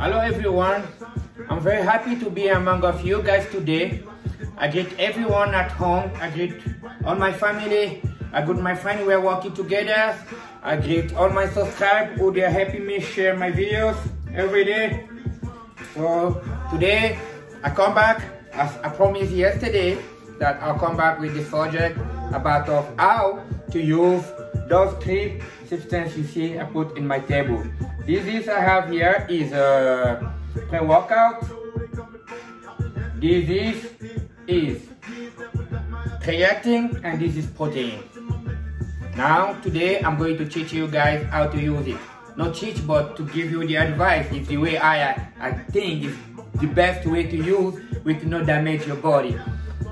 Hello everyone, I'm very happy to be among of you guys today. I greet everyone at home, I greet all my family, I greet my friends we are working together, I greet all my subscribers who they are helping me share my videos every day. So today I come back, as I promised yesterday, that I'll come back with the subject about how to use those three substances you see I put in my table. This I have here is a pre-workout. This is creatine and this is protein. Now today I'm going to teach you guys how to use it. Not teach, but to give you the advice. It's the way I think is the best way to use with no damage your body.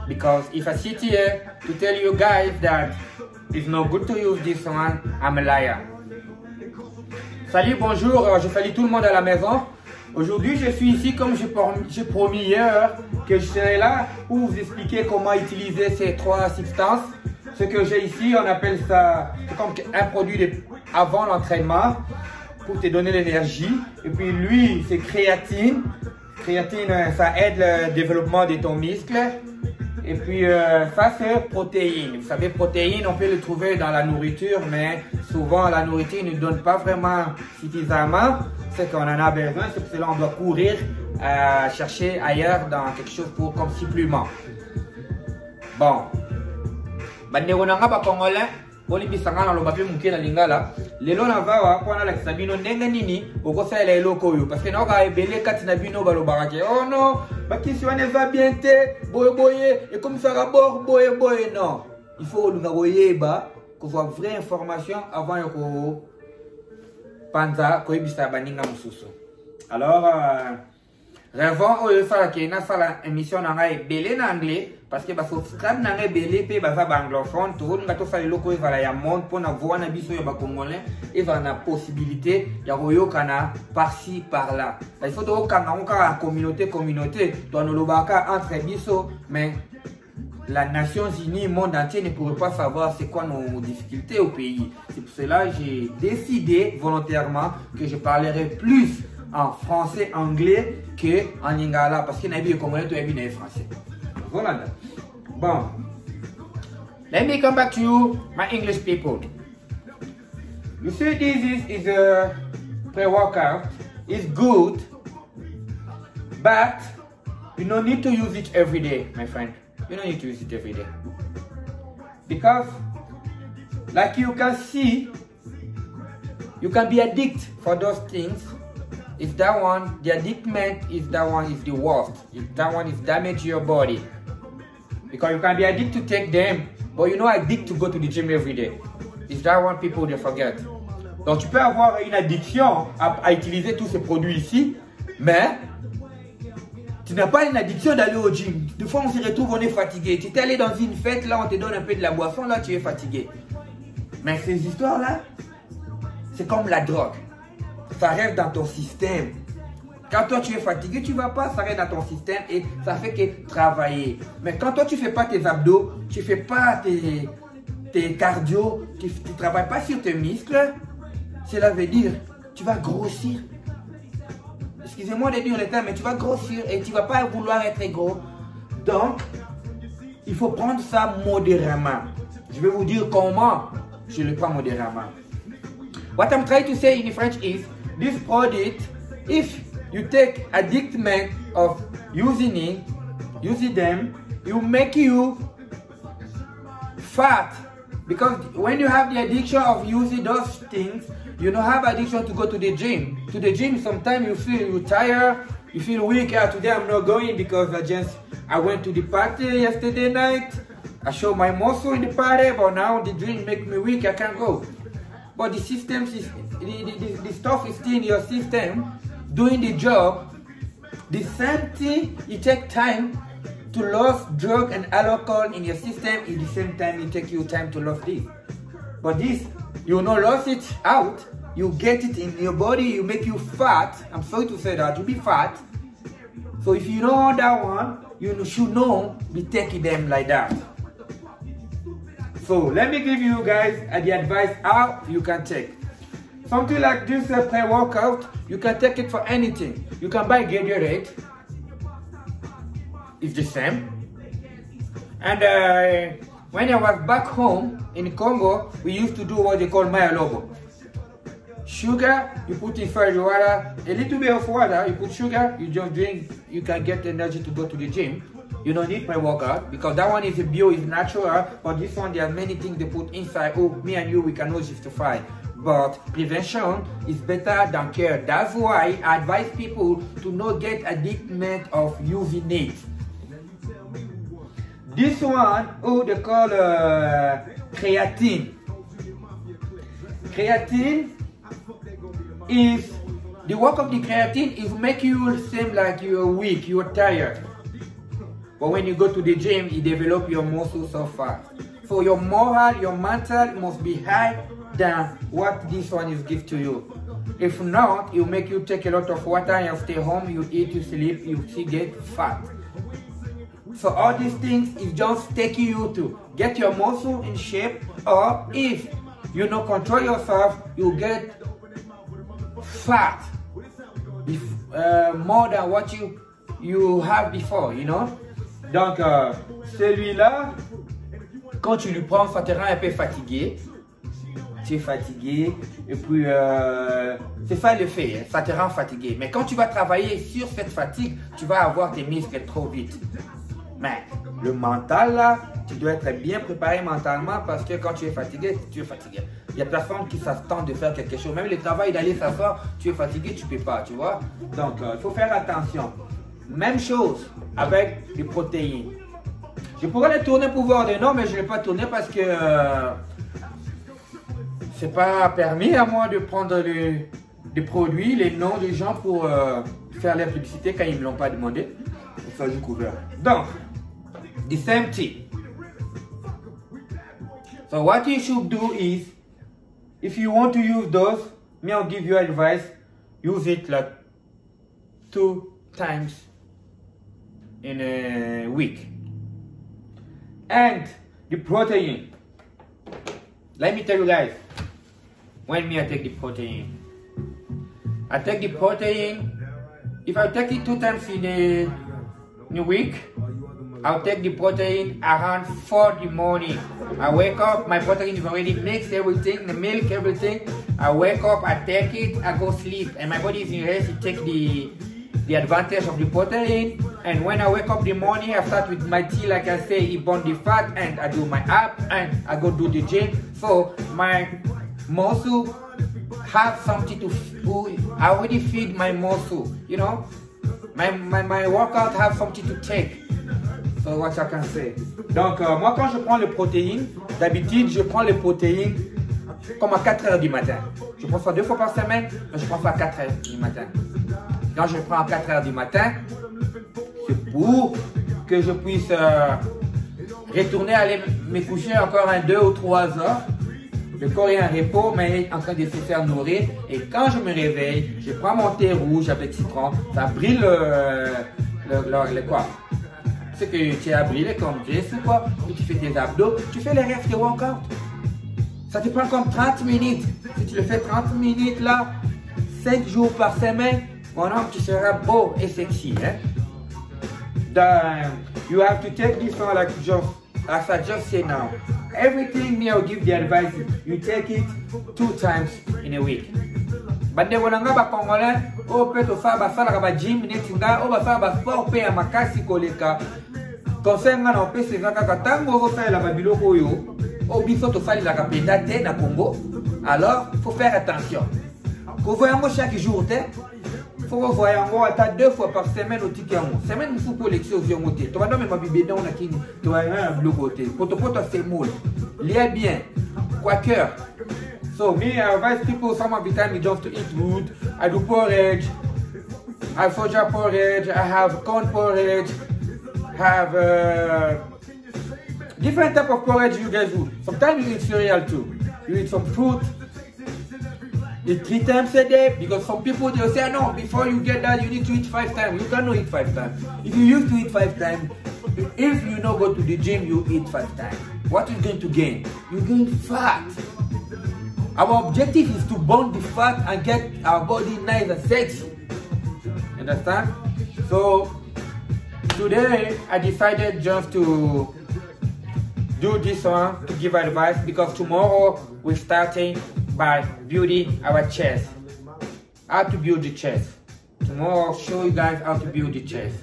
Because if I sit here to tell you guys that it's not good to use this one, I'm a liar. Salut, bonjour, je salue tout le monde à la maison. Aujourd'hui, je suis ici comme j'ai promis hier que je serai là pour vous expliquer comment utiliser ces trois substances. Ce que j'ai ici, on appelle ça comme un produit avant l'entraînement pour te donner l'énergie. Et puis lui, c'est créatine. Créatine, ça aide le développement de ton muscle. Et puis ça c'est protéines. Vous savez, protéines, on peut le trouver dans la nourriture, mais souvent la nourriture ne donne pas vraiment suffisamment ce qu'on en a besoin. C'est pour cela qu'on doit courir chercher ailleurs dans quelque chose pour comme supplément. Bon. Bandeko na nga ba Congolais, boli bisanga na loba pe muke na lingala. Lelo na vawa kwa na la kisabino ndenge nini okosala eloko oyo parce que na ka ebele kati na bino balobaka ke oh non, bakisi wana va bien te boye boye et comme ça rabord boye boye non. Il faut lunga boyeba ko soit vraie information avant yoko panza ko ebisa baninga mususu. Alors rêvons oyo sala ke na sala émission na ngai belé na anglais parce que ba subscribe na ngai belé pe ba za anglophone to nga to sala loko ezala ya monde pour na voir na biso ya ba congolais et va na possibilité ya koyokana par-ci par-là. Il faut to kanga onka communauté to no lobaka entre biso mais la Nations Unies, le monde entier ne pourrait pas savoir c'est quoi nos difficultés au pays. C'est pour cela que j'ai décidé volontairement que je parlerai plus en français, anglais que en lingala parce que nabi congolais to yabi français. Voilà. Bon. Let me come back to you, my English people. You see, this is a pre-workout. It's good, but you don't need to use it every day, my friend. You don't need to use it every day. Because, like you can see, you can be addicted for those things. If that one, the addictment is that one is the worst. If that one is damage your body. Because you can be addicted to take them, but you're not addicted to go to the gym every day. It's that one people they forget. Donc tu peux avoir une addiction à utiliser tous ces produits ici, mais tu n'as pas une addiction d'aller au gym. Des fois on se retrouve, on est fatigué. Tu t'es allé dans une fête, là on te donne un peu de la boisson, là tu es fatigué. Mais ces histoires-là, c'est comme la drogue. Ça reste dans ton système. Quand toi tu es fatigué, tu ne vas pas, ça reste dans ton système et ça fait que travailler. Mais quand toi tu ne fais pas tes abdos, tu ne fais pas tes cardio, tu ne travailles pas sur tes muscles, cela veut dire tu vas grossir. Excusez-moi de dire le terme, mais tu vas grossir et tu ne vas pas vouloir être gros. Donc, il faut prendre ça modérément. Je vais vous dire comment je le prends modérément. What I'm trying to say in French is, this product, if you take addictment of using them, you make you fat. Because when you have the addiction of using those things, you don't have addiction to go to the gym. To the gym, sometimes you feel tired, you feel weak. Today I'm not going because I went to the party yesterday night. I showed my muscle in the party, but now the drink makes me weak, I can't go. But the system, the stuff is still in your system, doing the job. The same thing, you take time to lose drug and alcohol in your system. At the same time, it takes you time to lose this. But this, you not lose it out. You get it in your body, you make you fat. I'm sorry to say that, you be fat. So if you know that one, you should know be taking them like that. So let me give you guys the advice how you can take. Something like this pre-workout, you can take it for anything. You can buy Gatorade. It's the same. And when I was back home in Congo, we used to do what they call Maya Lobo. Sugar, you put inside the water, a little bit of water, you put sugar, you just drink, you can get energy to go to the gym. You don't need pre-workout because that one is a bio, is natural, but this one there are many things they put inside. Oh, me and you, we cannot justify. But prevention is better than care. That's why I advise people to not get addicted of using it. This one, oh, they call creatine. Creatine is, the work of the creatine is make you seem like you're weak, you're tired. But when you go to the gym, you develop your muscles so fast. So your moral, your mental must be high than what this one is give to you. If not, it will make you take a lot of water and you stay home, you eat, you sleep, you still get fat. So all these things is just taking you to get your muscle in shape, or if you don't control yourself, you get fat more than what you have before, you know. Donc celui-là, quand tu le prends, ça te rend un peu fatigué. Tu es fatigué et puis c'est ça le fait, hein, ça te rend fatigué. Mais quand tu vas travailler sur cette fatigue, tu vas avoir tes muscles trop vite. Mais le mental là, tu dois être bien préparé mentalement parce que quand tu es fatigué, tu es fatigué. Il y a personne qui s'attend de faire quelque chose. Même le travail d'aller s'asseoir, tu es fatigué, tu ne peux pas, tu vois. Donc il faut faire attention. Même chose avec les protéines. Je pourrais les tourner pour voir des noms, mais je ne vais pas tourner parce que c'est pas permis à moi de prendre les produits, les noms des gens pour faire la publicité quand ils ne me l'ont pas demandé. Pour ça, j'ai couvert. Donc, the same thing. So what you should do is, if you want to use those, me I'll give you advice, use it like 2 times in a week. And the protein, let me tell you guys, when I take the protein, I take the protein, if I take it 2 times in a week, I'll take the protein around 4 in the morning. I wake up, my protein is already mixed, everything, the milk, everything. I wake up, I take it, I go sleep, and my body is in rest. It takes the advantage of the protein. And when I wake up in the morning, I start with my tea, like I say, it burn the fat, and I do my abs, and I go do the gym. So my muscle have something to food. I already feed my muscle, you know. My workout have something to take. So what I can say. Donc moi quand je prends les protéines, d'habitude je prends les protéines comme à 4 heures du matin. Je prends ça 2 fois par semaine, mais je prends ça à 4 heures du matin. Quand je prends à 4 heures du matin, c'est pour que je puisse retourner aller me coucher encore 2 ou 3 heures. Le corps est en repos, mais en train de se faire nourrir. Et quand je me réveille, je prends mon thé rouge avec citron. Ça brille le quoi. Ce que tu as brillé comme graisse ou quoi. Et tu fais tes abdos, tu fais les restes de workout. Ça te prend comme 30 minutes. Si tu le fais 30 minutes là, 5 jours par semaine, mon homme, tu seras beau et sexy. Hein? Then you have to take this one like as I just said now. Everything me I'll give the advice, you take it 2 times in a week. Bande bonanga ba congolais, o pe to fa ba sala ba gym netinga, o ba fa ba sport pe ya makasi koleka. Konsenga na pe se kaka tango go fa la ba biloko yo. O biso to fali la ka penda te na Congo. Alors, faut faire attention. Ko voyango chaque jour te. Faut voyango ata 2 fois par semaine au tikango. Semaine il faut pour l'excès viongo te. To ba no me mabibe na ona kini. To ba un biloko te. Poto c'est moule. Lié bien. Quaker. So me, I advise people some of the time just to eat food. I do porridge. I have soja porridge. I have corn porridge. I have different type of porridge you guys do. Sometimes you eat cereal too. You eat some fruit. Eat 3 times a day because some people they'll say no, before you get that you need to eat 5 times. You cannot eat 5 times. If you used to eat 5 times, if you not go to the gym, you eat 5 times. What is going to gain? You gain fat. Our objective is to burn the fat and get our body nice and sexy. Understand? So today I decided just to do this one to give advice, because tomorrow we're starting by building our chest. How to build the chest. Tomorrow I'll show you guys how to build the chest.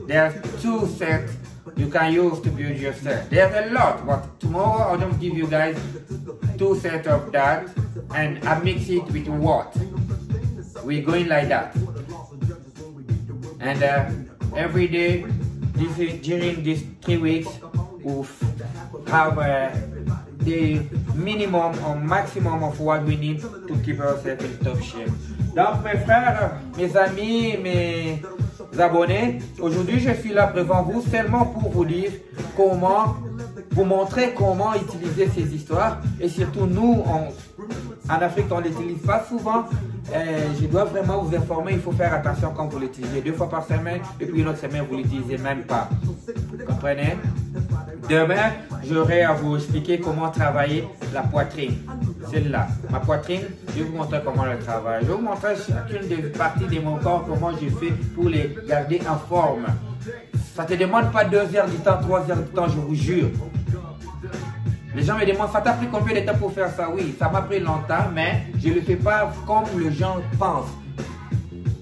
There's 2 sets you can use to build your set. There's a lot, but tomorrow I'll just give you guys 2 sets of that, and I mix it with what? We're going like that. And every day, during these 3 weeks, we'll have the minimum or maximum of what we need to keep ourselves in top shape. Donc mes frères, mes amis, mes abonnés, aujourd'hui je suis là devant vous seulement pour vous dire comment, vous montrer comment utiliser ces histoires, et surtout nous en Afrique on ne l'utilise pas souvent. Je dois vraiment vous informer, il faut faire attention quand vous l'utilisez 2 fois par semaine, et puis une autre semaine vous ne l'utilisez même pas. Vous comprenez? Demain, j'aurai à vous expliquer comment travailler la poitrine. Celle-là, ma poitrine, je vais vous montrer comment elle travaille. Je vais vous montrer chacune des parties de mon corps, comment je fais pour les garder en forme. Ça ne te demande pas 2 heures du temps, 3 heures du temps, je vous jure. Les gens me demandent, ça t'a pris combien de temps pour faire ça? Oui, ça m'a pris longtemps, mais je ne le fais pas comme les gens pensent.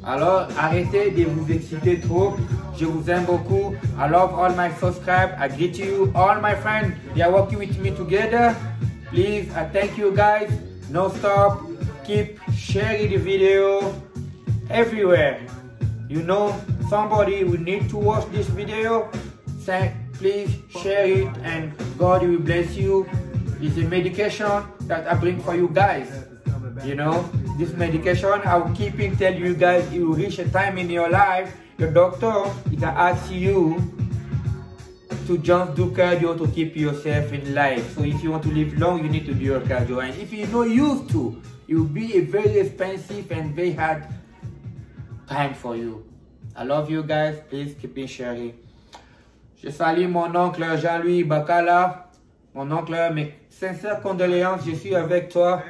Alors, arrêtez de vous exciter trop. Je vous aime beaucoup. I love all my subscribers. I greet you, all my friends. They are working with me together. Please, I thank you guys. No stop. Keep sharing the video everywhere. You know, somebody will need to watch this video. Please share it, and God will bless you. It's a medication that I bring for you guys. You know, this medication I will keep it, tell you guys, it will reach a time in your life, your doctor, he can ask you to just do cardio to keep yourself in life. So if you want to live long, you need to do your cardio. And if you're not used to, it will be a very expensive and very hard time for you. I love you guys. Please keep it sharing. Je salue mon oncle Jean-Louis Bacala. Mon oncle, mes sincères condoléances, je suis avec toi.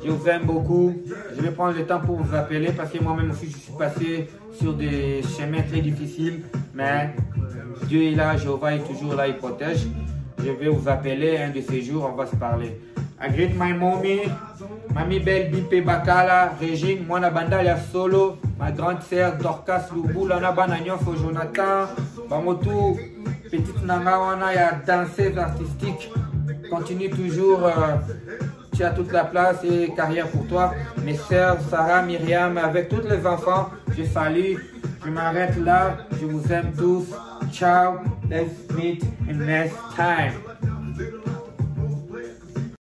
Je vous aime beaucoup. Je vais prendre le temps pour vous appeler parce que moi-même aussi je suis passé sur des chemins très difficiles. Mais Dieu est là, Jéhovah est toujours là, il protège. Je vais vous appeler un de ces jours, on va se parler. I greet my mommy, Mamie Belle Bipe Bakala, Régine, Mwana Bandalia Solo, ma grande sœur Dorcas Loubou, Lana Bananyofo Jonathan, Bamotou, petite Nanga Wana, il y a danseuse artistique. Continue toujours. Tu as toute la place et carrière pour toi. Mes sœurs, Sarah, Myriam, avec tous les enfants, je salue. Je m'arrête là. Je vous aime tous. Ciao. Let's meet in next time.